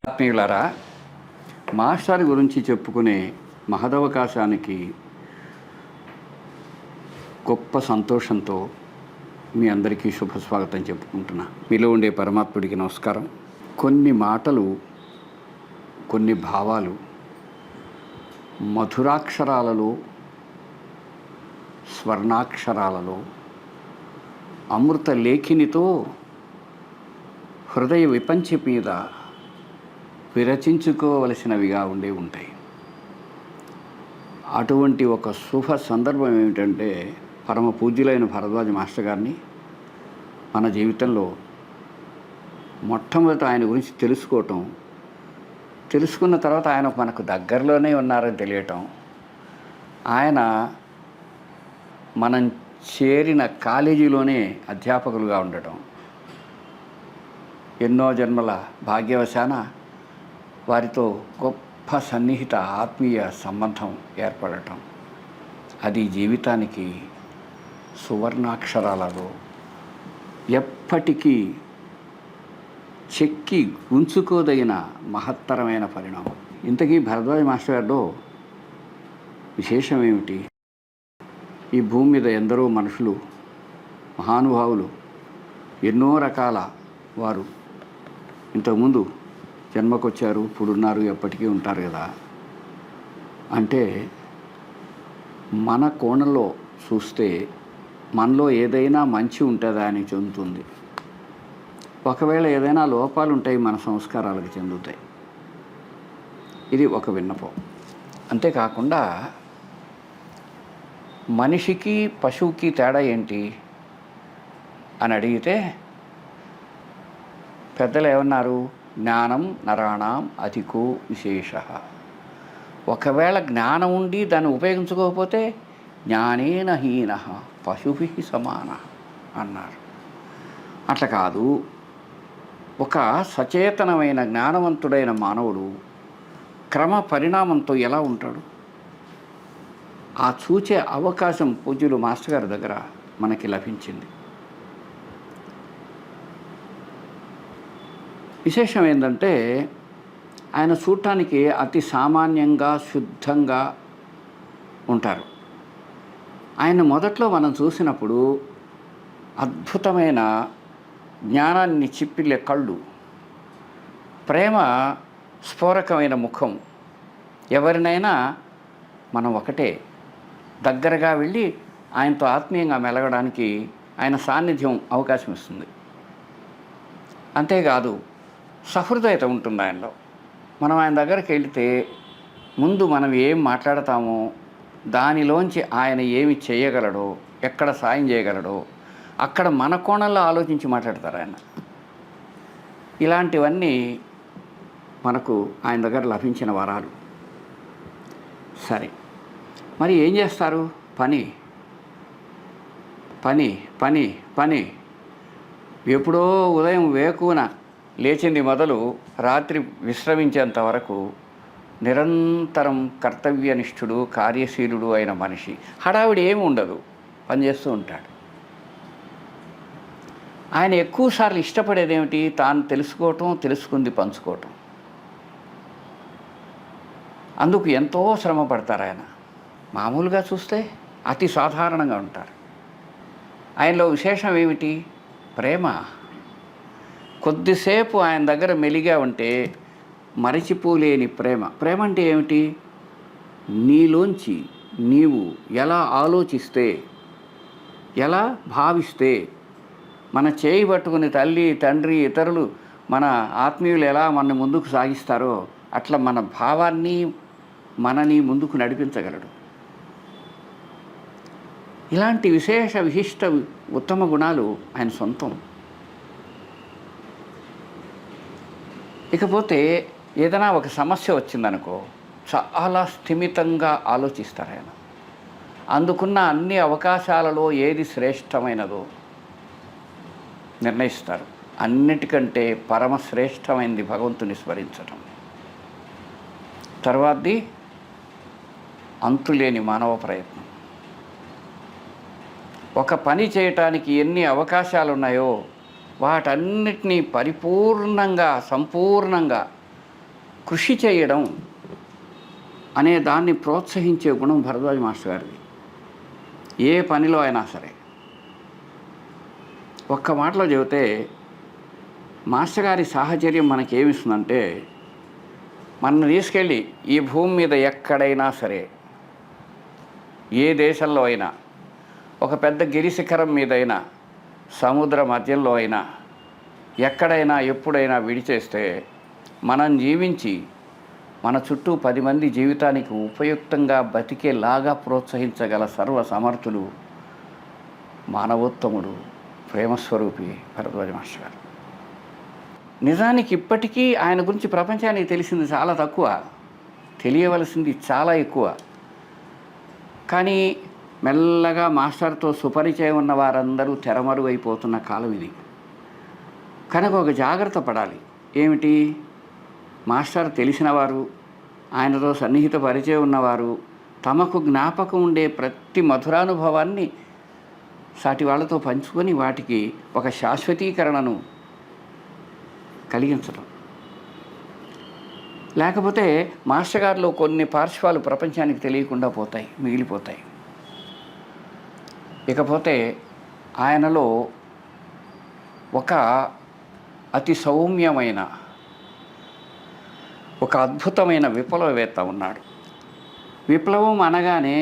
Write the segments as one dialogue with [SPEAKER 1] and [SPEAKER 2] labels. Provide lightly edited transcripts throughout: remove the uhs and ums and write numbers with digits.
[SPEAKER 1] ఆత్మీయులారా, master గురించి చెప్పుకునే మహదవకాశానికి గొప్ప సంతోషంతో మీ అందరికీ శుభస్వాగతం చెప్పుకుంటున్నా. మీలో ఉండే పరమాత్ముడికి నమస్కారం. కొన్ని మాటలు, కొన్ని భావాలు మధురాక్షరాలలో, స్వర్ణాక్షరాలలో, అమృత లేఖినితో హృదయ విపంచి మీద విరచించుకోవలసినవిగా ఉంటాయి. అటువంటి ఒక శుభ సందర్భం ఏమిటంటే, పరమ పూజ్యులైన భరద్వాజ మాస్టర్ గారిని మన జీవితంలో మొట్టమొదట ఆయన గురించి తెలుసుకున్న తర్వాత ఆయన మనకు దగ్గరలోనే ఉన్నారని తెలియటం, ఆయన మనం చేరిన కాలేజీలోనే అధ్యాపకులుగా ఉండటం, ఎన్నో జన్మల భాగ్యవశాన వారితో గొప్ప సన్నిహిత ఆత్మీయ సంబంధం ఏర్పడటం, అది జీవితానికి సువర్ణాక్షరాలలో ఎప్పటికీ చెక్కి ఉంచుకోదగిన మహత్తరమైన పరిణామం. ఇంతకీ భరద్వాజ మాస్టర్ గారిలో విశేషం ఏమిటి? ఈ భూమి మీద ఎందరో మనుషులు, మహానుభావులు, ఎన్నో రకాల వారు ఇంతకుముందు జన్మకొచ్చారు, ఇప్పుడున్నారు, ఎప్పటికీ ఉంటారు కదా. అంటే మన కోణంలో చూస్తే మనలో ఏదైనా మంచి ఉంటుందా అని చెందుతుంది. ఒకవేళ ఏదైనా లోపాలు ఉంటాయి, మన సంస్కారాలకు చెందుతాయి. ఇది ఒక విన్నపం. అంతేకాకుండా మనిషికి పశువుకి తేడా ఏంటి అని అడిగితే పెద్దలు ఏమన్నారు? జ్ఞానం నరాణం అధికో విశేష. ఒకవేళ జ్ఞానం ఉండి దాన్ని ఉపయోగించుకోకపోతే జ్ఞానేన హీన పశుభి సమాన అన్నారు. అట్లా కాదు, ఒక సచేతనమైన జ్ఞానవంతుడైన మానవుడు క్రమ పరిణామంతో ఎలా ఉంటాడు, ఆ చూచే అవకాశం పూజ్యులు మాస్టర్ గారి దగ్గర మనకి లభించింది. విశేషం ఏంటంటే, ఆయన చూడటానికి అతి సామాన్యంగా, శుద్ధంగా ఉంటారు. ఆయన మొదట్లో మనం చూసినప్పుడు అద్భుతమైన జ్ఞానాన్ని చిప్పిల్లే కళ్ళు, ప్రేమ స్ఫోరకమైన ముఖం, ఎవరినైనా మనం ఒకటే దగ్గరగా వెళ్ళి ఆయనతో ఆత్మీయంగా మెలగడానికి ఆయన సాన్నిధ్యం అవకాశం ఇస్తుంది. అంతేకాదు, సహృదయత ఉంటుంది ఆయనలో. మనం ఆయన దగ్గరికి వెళితే ముందు మనం ఏం మాట్లాడతామో దానిలోంచి ఆయన ఏమి చేయగలడో, ఎక్కడ సాయం చేయగలడో అక్కడ మన కోణంలో ఆలోచించి మాట్లాడతారు ఆయన. ఇలాంటివన్నీ మనకు ఆయన దగ్గర లభించిన వరాలు. సరే, మరి ఏం చేస్తారు? పని పని పని పని. ఎప్పుడో ఉదయం వేకువన లేచింది మొదలు రాత్రి విశ్రమించేంత వరకు నిరంతరం కర్తవ్యనిష్ఠుడు, కార్యశీలుడు అయిన మనిషి. హడావిడి ఏమి ఉండదు, పనిచేస్తూ ఉంటాడు. ఆయన ఎక్కువసార్లు ఇష్టపడేది ఏమిటి? తాను తెలుసుకోవటం, తెలుసుకుంది పంచుకోవటం. అందుకు ఎంతో శ్రమ పడతారు ఆయన. మామూలుగా చూస్తే అతి సాధారణంగా ఉంటారు. ఆయనలో విశేషం ఏమిటి? ప్రేమ. కొద్దిసేపు ఆయన దగ్గర మెలిగా ఉంటే మరచిపోలేని ప్రేమ. ప్రేమ అంటే ఏమిటి? నీలోంచి నీవు ఎలా ఆలోచిస్తే, ఎలా భావిస్తే, మన చేయి పట్టుకుని తల్లి, తండ్రి, ఇతరులు, మన ఆత్మీయులు ఎలా మన ముందుకు సాగిస్తారో అట్లా మన భావాన్ని, మనని ముందుకు నడిపించగలడు. ఇలాంటి విశేష విశిష్ట ఉత్తమ గుణాలు ఆయన సొంతం. ఇకపోతే ఏదైనా ఒక సమస్య వచ్చిందనుకో, చాలా స్థిమితంగా ఆలోచిస్తారు ఆయన. అందుకున్న అన్ని అవకాశాలలో ఏది శ్రేష్టమైనదో నిర్ణయిస్తారు. అన్నిటికంటే పరమశ్రేష్టమైనది భగవంతుని స్మరించటం. తర్వాతది అంతులేని మానవ ప్రయత్నం. ఒక పని చేయటానికి ఎన్ని అవకాశాలు ఉన్నాయో వాటన్నిటినీ పరిపూర్ణంగా, సంపూర్ణంగా కృషి చేయడం అనే దాన్ని ప్రోత్సహించే గుణం భరద్వాజ మాస్టర్ గారిది. ఏ పనిలో అయినా సరే. ఒక్క మాటలో చెబితే మాస్టర్ గారి సాహచర్యం మనకేమిస్తుందంటే, మనల్ని తీసుకెళ్ళి ఈ భూమి మీద ఎక్కడైనా సరే, ఏ దేశంలో అయినా, ఒక పెద్ద గిరిశిఖరం మీదైనా, సముద్ర మధ్యంలో అయినా, ఎక్కడైనా ఎప్పుడైనా విడిచేస్తే మనం జీవించి మన చుట్టూ 10 మంది జీవితానికి ఉపయుక్తంగా బతికేలాగా ప్రోత్సహించగల సర్వసమర్థులు మానవోత్తముడు, ప్రేమస్వరూపి భరద్వాజ మాస్టర్ గారు. నిజానికి ఇప్పటికీ ఆయన గురించి ప్రపంచానికి తెలిసింది చాలా తక్కువ, తెలియవలసింది చాలా ఎక్కువ. కానీ మెల్లగా మాస్టర్తో సుపరిచయం ఉన్న వారందరూ తెరమరుగైపోతున్న కాలం ఇది. కనుక ఒక జాగ్రత్త పడాలి. ఏమిటి? మాస్టర్ తెలిసినవారు, ఆయనతో సన్నిహిత పరిచయం ఉన్నవారు తమకు జ్ఞాపకం ఉండే ప్రతి మధురానుభవాన్ని సాటి వాళ్ళతో పంచుకొని వాటికి ఒక శాశ్వతీకరణను కలిగించడం. లేకపోతే మాస్టర్ గారిలో కొన్ని పార్శ్వాలు ప్రపంచానికి తెలియకుండా పోతాయి, మిగిలిపోతాయి. ఇకపోతే ఆయనలో ఒక అతి సౌమ్యమైన, ఒక అద్భుతమైన విప్లవవేత్త ఉన్నాడు. విప్లవం అనగానే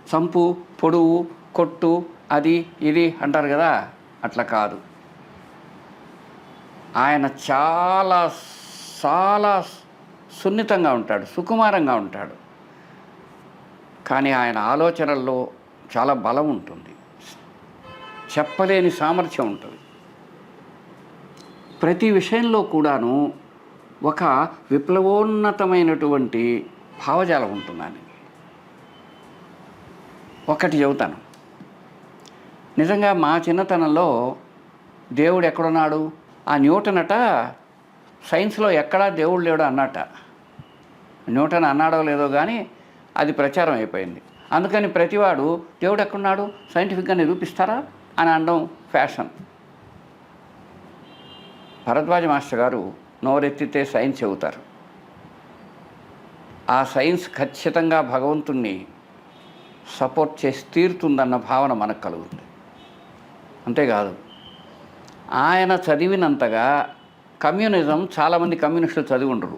[SPEAKER 1] చంపు, పొడువు, కొట్టు, అది ఇది అంటారు కదా, అట్లా కాదు. ఆయన చాలా చాలా సున్నితంగా ఉంటాడు, సుకుమారంగా ఉంటాడు. కానీ ఆయన ఆలోచనల్లో చాలా బలం ఉంటుంది, చెప్పలేని సామర్థ్యం ఉంటుంది. ప్రతి విషయంలో కూడాను ఒక విప్లవోన్నతమైనటువంటి భావజాలం ఉంటుందని. ఒకటి చెబుతాను. నిజంగా మా చిన్నతనంలో దేవుడు ఎక్కడున్నాడు? ఆ న్యూటన్ అట సైన్స్లో ఎక్కడా దేవుడు లేడు అన్నట. న్యూటన్ అన్నాడో లేదో కానీ అది ప్రచారం అయిపోయింది. అందుకని ప్రతివాడు దేవుడు ఎక్కడున్నాడు, సైంటిఫిక్గా నిరూపిస్తారా అని అనడం ఫ్యాషన్. భరద్వాజ మాస్టర్ గారు నోరెత్తితే సైన్స్ చెబుతారు. ఆ సైన్స్ ఖచ్చితంగా భగవంతుణ్ణి సపోర్ట్ చేసి తీరుతుందన్న భావన మనకు కలుగుతుంది. అంతేకాదు, ఆయన చదివినంతగా కమ్యూనిజం చాలామంది కమ్యూనిస్టులు చదివి ఉండరు.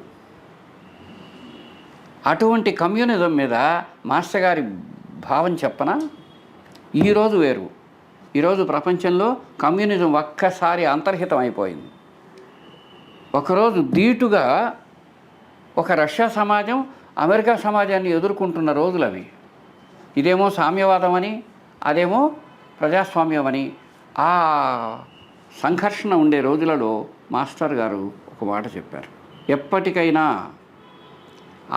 [SPEAKER 1] అటువంటి కమ్యూనిజం మీద మాస్టర్ గారి భావం చెప్పనా? ఈరోజు వేరు. ఈరోజు ప్రపంచంలో కమ్యూనిజం ఒక్కసారి అంతర్హితం అయిపోయింది. ఒకరోజు ధీటుగా ఒక రష్యా సమాజం అమెరికా సమాజాన్ని ఎదుర్కొంటున్న రోజులు అవి. ఇదేమో సామ్యవాదం అని, అదేమో ప్రజాస్వామ్యం అని. ఆ సంఘర్షణ ఉండే రోజులలో మాస్టర్ గారు ఒక మాట చెప్పారు. ఎప్పటికైనా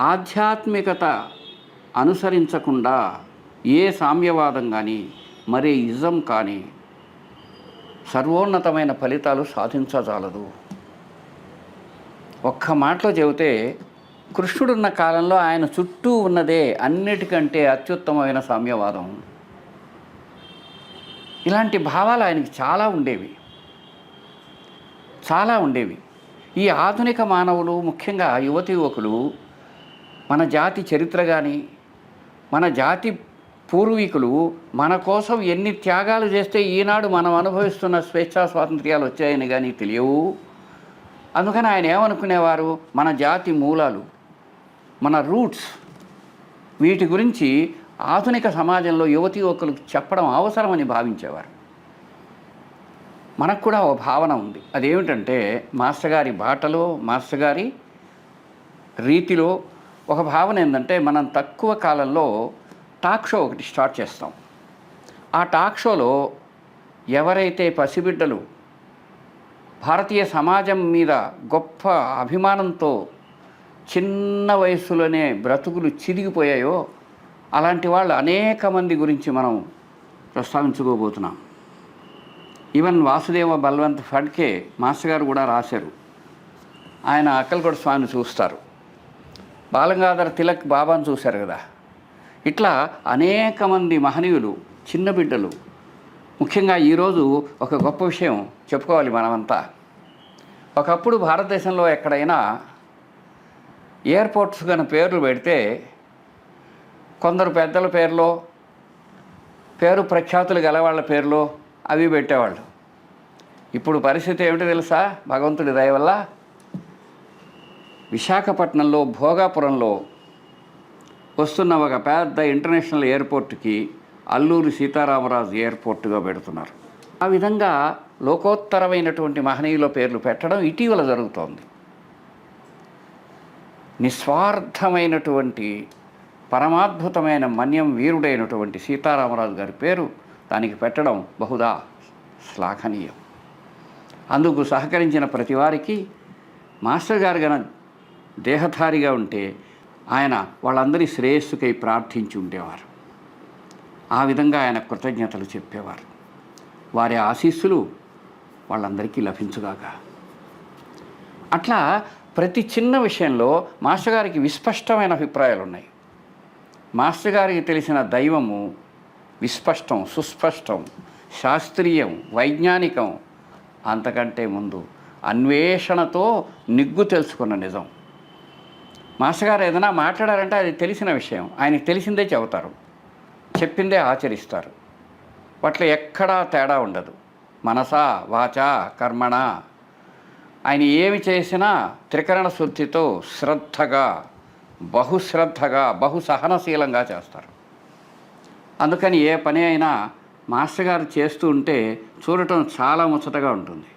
[SPEAKER 1] ఆధ్యాత్మికత అనుసరించకుండా ఏ సామ్యవాదం కానీ మరే ఇజం కానీ సర్వోన్నతమైన ఫలితాలు సాధించజాలదు. ఒక్క మాటలో చెబితే, కృష్ణుడున్న కాలంలో ఆయన చుట్టూ ఉన్నదే అన్నిటికంటే అత్యుత్తమమైన సామ్యవాదం. ఇలాంటి భావాలు ఆయనకి చాలా ఉండేవి. ఈ ఆధునిక మానవులు, ముఖ్యంగా యువతి యువకులు మన జాతి చరిత్ర కానీ, మన జాతి పూర్వీకులు మన కోసం ఎన్ని త్యాగాలు చేస్తే ఈనాడు మనం అనుభవిస్తున్న స్వేచ్ఛా స్వాతంత్ర్యాలు వచ్చాయని కానీ తెలియవు. అందుకని ఆయన ఏమనుకునేవారు, మన జాతి మూలాలు, మన రూట్స్, వీటి గురించి ఆధునిక సమాజంలో యువతీ యువకులకు చెప్పడం అవసరమని భావించేవారు. మనకు కూడా ఒక భావన ఉంది. అదేమిటంటే మాస్టర్ గారి బాటలో, మాస్టర్ గారి రీతిలో ఒక భావన ఏంటంటే, మనం తక్కువ కాలంలో టాక్ షో ఒకటి స్టార్ట్ చేస్తాం. ఆ టాక్ షోలో ఎవరైతే పసిబిడ్డలు భారతీయ సమాజం మీద గొప్ప అభిమానంతో చిన్న వయసులోనే బ్రతుకులు చిరిగిపోయాయో అలాంటి వాళ్ళు అనేక మంది గురించి మనం ప్రస్తావించుకోబోతున్నాం. ఈవెన్ వాసుదేవ బల్వంత్ ఫడ్కే మాస్టర్ గారు కూడా రాశారు. ఆయన అక్కల్కోట స్వామిని చూస్తారు, బాలగంగాధర తిలక్ బాబాను చూశారు కదా. ఇట్లా అనేక మంది మహనీయులు, చిన్న బిడ్డలు. ముఖ్యంగా ఈరోజు ఒక గొప్ప విషయం చెప్పుకోవాలి మనమంతా. ఒకప్పుడు భారతదేశంలో ఎక్కడైనా ఎయిర్పోర్ట్స్ కన్నా పేర్లు పెడితే కొందరు పెద్దల పేర్లో, పేరు ప్రఖ్యాతులు గలవాళ్ళ పేర్లో అవి పెట్టేవాళ్ళు. ఇప్పుడు పరిస్థితి ఏమిటో తెలుసా? భగవంతుడి దయ వల్ల విశాఖపట్నంలో భోగాపురంలో వస్తున్న ఒక పెద్ద ఇంటర్నేషనల్ ఎయిర్పోర్ట్కి అల్లూరి సీతారామరాజు ఎయిర్పోర్టుగా పెడుతున్నారు. ఆ విధంగా లోకోత్తరమైనటువంటి మహనీయుల పేర్లు పెట్టడం ఇటీవల జరుగుతోంది. నిస్వార్థమైనటువంటి పరమాద్భుతమైన మన్యం వీరుడైనటువంటి సీతారామరాజు గారి పేరు దానికి పెట్టడం బహుదా శ్లాఘనీయం. అందుకు సహకరించిన ప్రతి వారికి మాస్టర్ గారు గన దేహధారిగా ఉంటే ఆయన వాళ్ళందరి శ్రేయస్సుకై ప్రార్థించి ఉండేవారు. ఆ విధంగా ఆయన కృతజ్ఞతలు చెప్పేవారు. వారి ఆశీస్సులు వాళ్ళందరికీ లభించుగాక. అట్లా ప్రతి చిన్న విషయంలో మాస్టర్ గారికి విస్పష్టమైన అభిప్రాయాలు ఉన్నాయి. మాస్టర్ గారికి తెలిసిన దైవము విస్పష్టం, సుస్పష్టం, శాస్త్రీయం, వైజ్ఞానికం, అంతకంటే ముందు అన్వేషణతో నిగ్గు తెలుసుకున్న నిజం. మాస్టర్ గారు ఏదైనా మాట్లాడారంటే అది తెలిసిన విషయం, ఆయనకి తెలిసిందే చెబుతారు, చెప్పిందే ఆచరిస్తారు. వాటిలో ఎక్కడా తేడా ఉండదు. మనసా వాచా కర్మణ ఆయన ఏమి చేసినా త్రికరణ శుద్ధితో శ్రద్ధగా, బహుశ్రద్ధగా, బహుసహనశీలంగా చేస్తారు. అందుకని ఏ పని అయినా మాస్టర్ గారు చేస్తూ ఉంటే చూడటం చాలా ముచ్చటగా ఉంటుంది.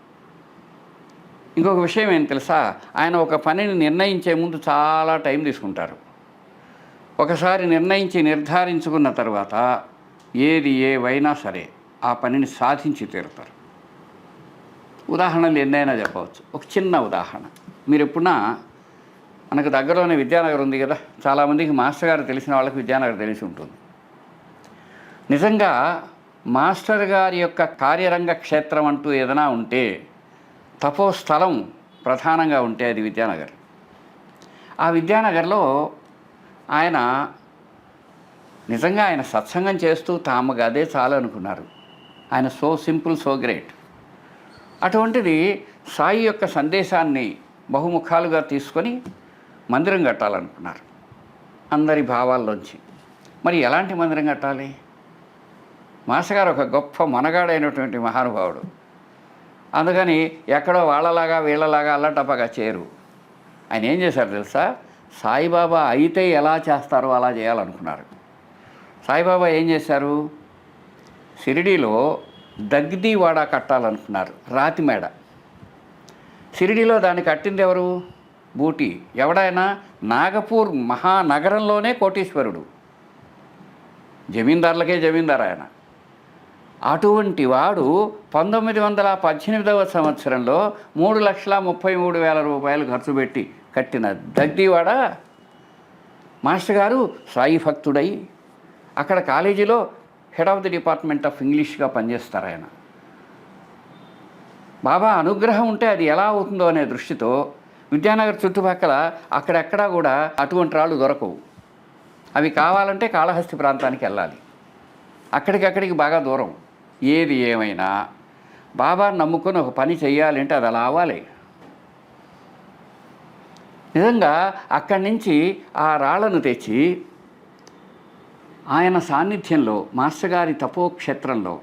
[SPEAKER 1] ఇంకొక విషయం ఏం తెలుసా, ఆయన ఒక పనిని నిర్ణయించే ముందు చాలా టైం తీసుకుంటారు. ఒకసారి నిర్ధారించుకున్న తర్వాత ఏది ఏవైనా సరే ఆ పనిని సాధించి తీరుతారు. ఉదాహరణలు ఎన్నైనా చెప్పవచ్చు. ఒక చిన్న ఉదాహరణ, మీరు ఎప్పుడన్నా మనకు దగ్గరలోనే విద్యానగర్ ఉంది కదా, చాలామందికి మాస్టర్ గారు తెలిసిన వాళ్ళకి విద్యానగర్ తెలిసి ఉంటుంది. నిజంగా మాస్టర్ గారి యొక్క కార్యరంగ క్షేత్రం అంటూ ఏదైనా ఉంటే, తపోస్థలం ప్రధానంగా ఉంటే అది విద్యానగర్. ఆ విద్యానగర్లో ఆయన నిజంగా ఆయన సత్సంగం చేస్తూ తాము అదే చాలు అనుకున్నారు. ఆయన సో సింపుల్, సో గ్రేట్. అటువంటిది సాయి యొక్క సందేశాన్ని బహుముఖాలుగా తీసుకొని మందిరం కట్టాలనుకున్నారు అందరి భావాల్లోంచి. మరి ఎలాంటి మందిరం కట్టాలి? మాస్టర్ గారు ఒక గొప్ప మనగాడైనటువంటి మహానుభావుడు. అందుకని ఎక్కడో వాళ్ళలాగా వీళ్ళలాగా అల్లటప్పగా చేరు. ఆయన ఏం చేశారు తెలుసా? సాయిబాబా అయితే ఎలా చేస్తారో అలా చేయాలనుకున్నారు. సాయిబాబా ఏం చేశారు? షిరిడీలో దగ్దీవాడ కట్టాలనుకున్నారు, రాతి మేడ. షిరిడీలో దాన్ని కట్టింది ఎవరు? బూటి. ఎవడైనా నాగపూర్ మహానగరంలోనే కోటీశ్వరుడు, జమీందారులకే జమీందారు ఆయన. అటువంటి వాడు 1918వ సంవత్సరంలో 3,33,000 రూపాయలు ఖర్చు పెట్టి కట్టిన దగ్దీవాడ మాస్టర్ గారు సాయి భక్తుడై అక్కడ కాలేజీలో head of the department of ఇంగ్లీష్గా పనిచేస్తారు ఆయన. బాబా అనుగ్రహం ఉంటే అది ఎలా అవుతుందో అనే దృష్టితో విద్యానగర్ చుట్టుపక్కల అక్కడెక్కడా కూడా అటువంటి రాళ్ళు దొరకవు. అవి కావాలంటే కాళహస్తి ప్రాంతానికి వెళ్ళాలి. అక్కడికక్కడికి బాగా దూరం. ఏది ఏమైనా బాబాను నమ్ముకొని ఒక పని చేయాలంటే అది అలా అవ్వాలి. నిజంగా అక్కడి నుంచి ఆ రాళ్లను తెచ్చి ఆయన సాన్నిధ్యంలో మాస్టర్ గారి తపోక్షేత్రంలో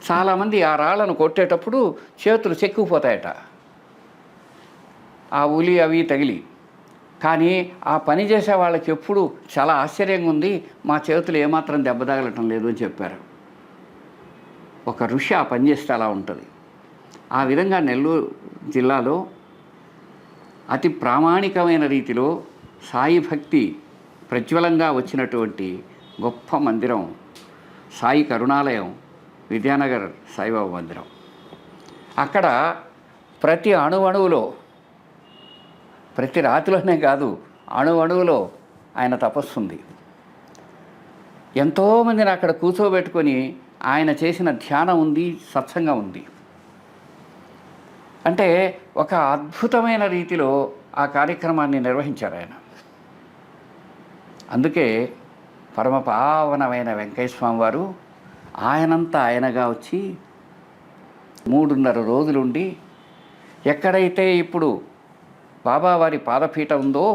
[SPEAKER 1] చాలామంది ఆ రాళ్లను కొట్టేటప్పుడు చేతులు చెక్కుపోతాయట, ఆ ఉలి అవి తగిలి. కానీ ఆ పని చేసే వాళ్ళకి ఎప్పుడు చాలా ఆశ్చర్యంగా ఉంది, మా చేతులు ఏమాత్రం దెబ్బ తగలటం లేదు అని చెప్పారు. ఒక ఋషి ఆ పని చేస్తే అలా ఉంటుంది. ఆ విధంగా నెల్లూరు జిల్లాలో అతి ప్రామాణికమైన రీతిలో సాయి భక్తి ప్రజ్వలంగా వచ్చినటువంటి గొప్ప మందిరం సాయి కరుణాలయం, విద్యానగర్ సాయిబాబా మందిరం. అక్కడ ప్రతి అణువణువులో, ప్రతి రాతిలోనే కాదు, అణువణువులో ఆయన తపస్సు ఉంది. ఎంతోమందిని అక్కడ కూర్చోబెట్టుకొని ఆయన చేసిన ధ్యానం ఉంది, సత్సంగం ఉంది. అంటే ఒక అద్భుతమైన రీతిలో ఆ కార్యక్రమాన్ని నిర్వహించారు ఆయన. అందుకే పరమ పావనమైన వెంకయ్య స్వామి వారు ఆయనంతా ఆయనగా వచ్చి 3.5 రోజులుండి, ఎక్కడైతే ఇప్పుడు బాబావారి పాదపీఠ ఉందో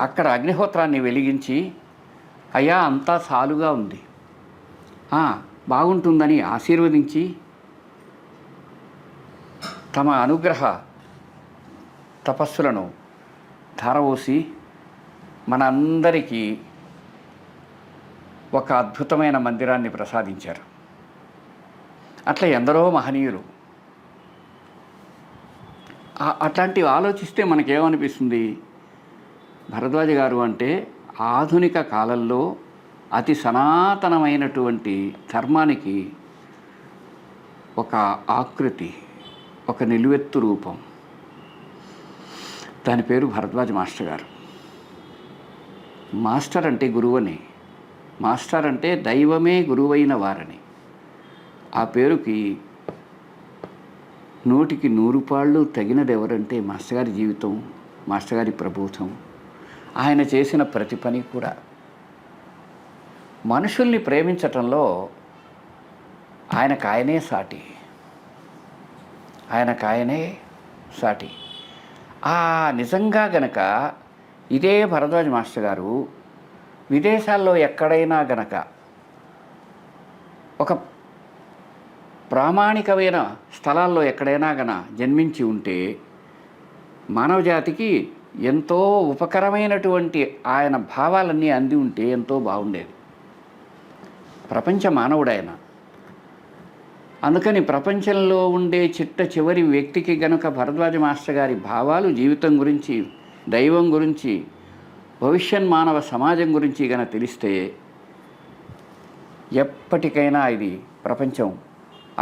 [SPEAKER 1] అక్కడ అగ్నిహోత్రాన్ని వెలిగించి, అయ్యా అంతా చాలుగా ఉంది, బాగుంటుందని ఆశీర్వదించి తమ అనుగ్రహ తపస్సులను ధారవోసి మనందరికీ ఒక అద్భుతమైన మందిరాన్ని ప్రసాదించారు. అట్లా ఎందరో మహనీయులు. అట్లాంటివి ఆలోచిస్తే మనకేమనిపిస్తుంది, భరద్వాజ గారు అంటే ఆధునిక కాలంలో అతి సనాతనమైనటువంటి ధర్మానికి ఒక ఆకృతి, ఒక నిలువెత్తు రూపం. దాని పేరు భరద్వాజ మాస్టర్ గారు. మాస్టర్ అంటే గురువని, మాస్టర్ అంటే దైవమే గురువైన వారని. ఆ పేరుకి 100కి 100 పాళ్ళు తగినది ఎవరంటే మాస్టర్ గారి జీవితం, మాస్టర్ గారి ప్రబోధం, ఆయన చేసిన ప్రతి పని కూడా. మనుషుల్ని ప్రేమించటంలో ఆయనకాయనే సాటి, ఆయనకాయనే సాటి. నిజంగా గనక ఇదే భరద్వాజ మాస్టర్ గారు విదేశాల్లో ఎక్కడైనా గనక ఒక ప్రామాణికమైన స్థలాల్లో ఎక్కడైనా గన జన్మించి ఉంటే మానవజాతికి ఎంతో ఉపకరమైనటువంటి ఆయన భావాలన్నీ అంది ఉంటే ఎంతో బాగుండేది. ప్రపంచ మానవుడాయన. అందుకని ప్రపంచంలో ఉండే చిట్ట చివరి వ్యక్తికి గనుక భరద్వాజ మాస్టర్ గారి భావాలు జీవితం గురించి, దైవం గురించి, భవిష్యత్ మానవ సమాజం గురించి గన తెలిస్తే ఎప్పటికైనా ఇది ప్రపంచం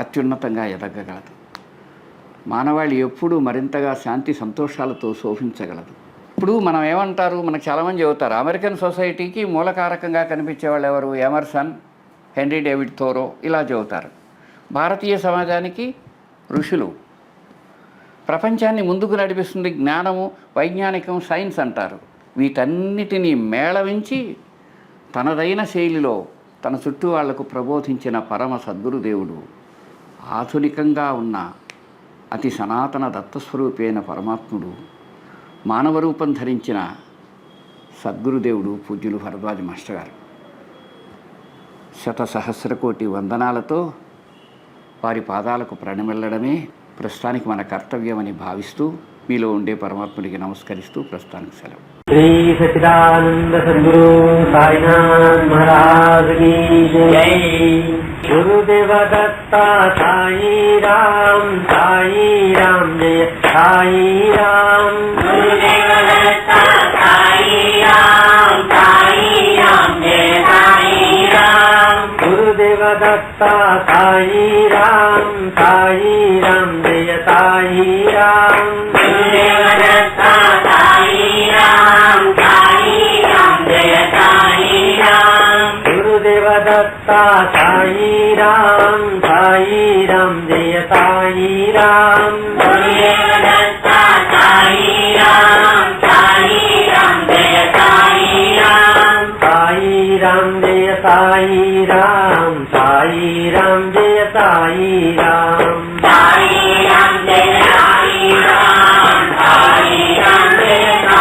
[SPEAKER 1] అత్యున్నతంగా ఎదగగలదు. మానవాళి ఎప్పుడూ మరింతగా శాంతి సంతోషాలతో శోభించగలదు. ఇప్పుడు మనం ఏమంటారు, మనకు చాలామంది చెబుతారు, అమెరికన్ సొసైటీకి మూలకారకంగా కనిపించే వాళ్ళు ఎవరు, ఎమర్సన్, హెన్రీ డేవిడ్ థోరో ఇలా చెబుతారు. భారతీయ సమాజానికి ఋషులు. ప్రపంచాన్ని ముందుకు నడిపిస్తుంది జ్ఞానము, వైజ్ఞానికం, సైన్స్ అంటారు. వీటన్నిటినీ మేళవించి తనదైన శైలిలో తన చుట్టూ వాళ్లకు ప్రబోధించిన పరమ సద్గురుదేవుడు, ఆధునికంగా ఉన్న అతి సనాతన దత్తస్వరూపైన పరమాత్ముడు, మానవ రూపం ధరించిన సద్గురుదేవుడు పూజ్యులు భరద్వాజ మాస్టర్ గారు. 100,000 కోటి వందనాలతో వారి పాదాలకు ప్రణమిల్లడమే ప్రస్తుతానికి మన కర్తవ్యమని భావిస్తూ మీలో ఉండే పరమాత్ముడికి నమస్కరిస్తూ ప్రస్తుతానికి సెలవు.
[SPEAKER 2] శ్రీ సచ్చిదానంద సద్గురు సాయినాథ్ మహారాజ్ की जय। गुरुदेव दत्ता साई राम जय साई राम। गुरुदेव दत्ता साई राम जय साई राम। गुरुदेव दत्ता साई राम जय साई राम। गुरुदेव दत्ता साई राम जय साई राम। गुरुदेव दत्ता साई राम जय साई राम। गुरुदेव दत्ता साई राम जय साई राम। साई राम जय साई राम जय साई राम। साई राम जय साई राम जय साई